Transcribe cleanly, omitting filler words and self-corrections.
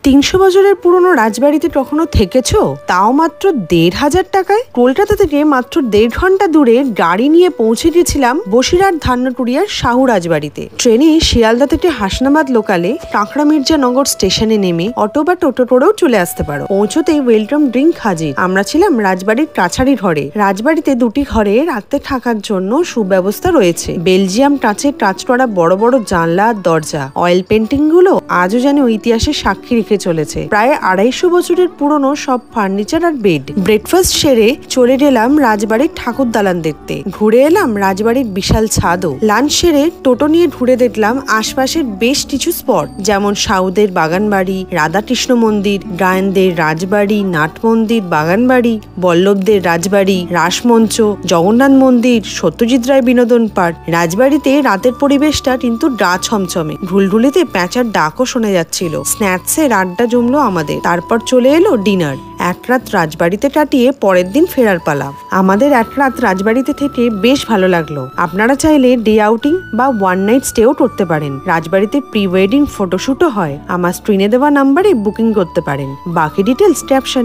300 বছরের পুরনো রাজবাড়িতে কখনো থেকেছো? তাও মাত্র 1500 টাকায়। কলকাতা থেকে মাত্র 1.5 ঘন্টা দূরে গাড়ি নিয়ে পৌঁছে গেছিলাম বসিরহাট ধান্যটুরিয়ার শাহু রাজবাড়িতে। ট্রেনে শিয়ালদা থেকে হাসনাবাদ লোকালে কাঁকড়া মির্জানগর স্টেশনে নেমে অটো বা টোটো করেও চলে আসতে পারো। পৌঁছতেই ওয়েলকাম ড্রিঙ্ক হাজির। আমরা ছিলাম রাজবাড়ির কাছারি ঘরে। রাজবাড়িতে 2টি ঘরে রাতে থাকার জন্য সুব্যবস্থা রয়েছে। বেলজিয়াম টাচে টাচ করা বড় বড় জানলা আর দরজা, অয়েল পেন্টিং গুলো আজও যেন ইতিহাসের সাক্ষী রেখে চলেছে। প্রায় 250 বছরের পুরনো সব ফার্নিচার আর বেড। ব্রেকফাস্ট সেরে চলে গেলাম রাজবাড়ির ঠাকুর দালান দেখতে। ঘুরে এলাম রাজবাড়ির বিশাল ছাদও। লাঞ্চ সেরে টোটো নিয়ে ঘুরে দেখলাম আশপাশের বেশ কিছু স্পট, যেমন সাউদের বাগানবাড়ি, রাধাকৃষ্ণ মন্দির, গায়েনদের রাজবাড়ি, নাট মন্দির, বাগানবাড়ি, বল্লভদের রাজবাড়ি, রাসমঞ্চ, জগন্নাথ মন্দির, সত্যজিৎ রায় বিনোদন পার্ক। রাজবাড়িতে রাতের পরিবেশটা কিন্তু গা ছমছমে। ঢুলঢুলিতে প্যাঁচার ডাকও শোনা যাচ্ছিল। স্ন্যাক্সের আড্ডা জমলো আমাদের। তারপর চলে এলো ডিনার। এক রাত রাজবাড়িতে কাটিয়ে পরের দিন ফেরার পালা। আমাদের এক রাত রাজবাড়িতে থেকে বেশ ভালো লাগলো। আপনারা চাইলে ডে আউটিং বা 1 নাইট স্টেও করতে পারেন। রাজবাড়িতে প্রি ওয়েডিং ফটোশুটও হয়। আমার স্ক্রিনে দেওয়া নাম্বারে বুকিং করতে পারেন। বাকি ডিটেলস ক্যাপশন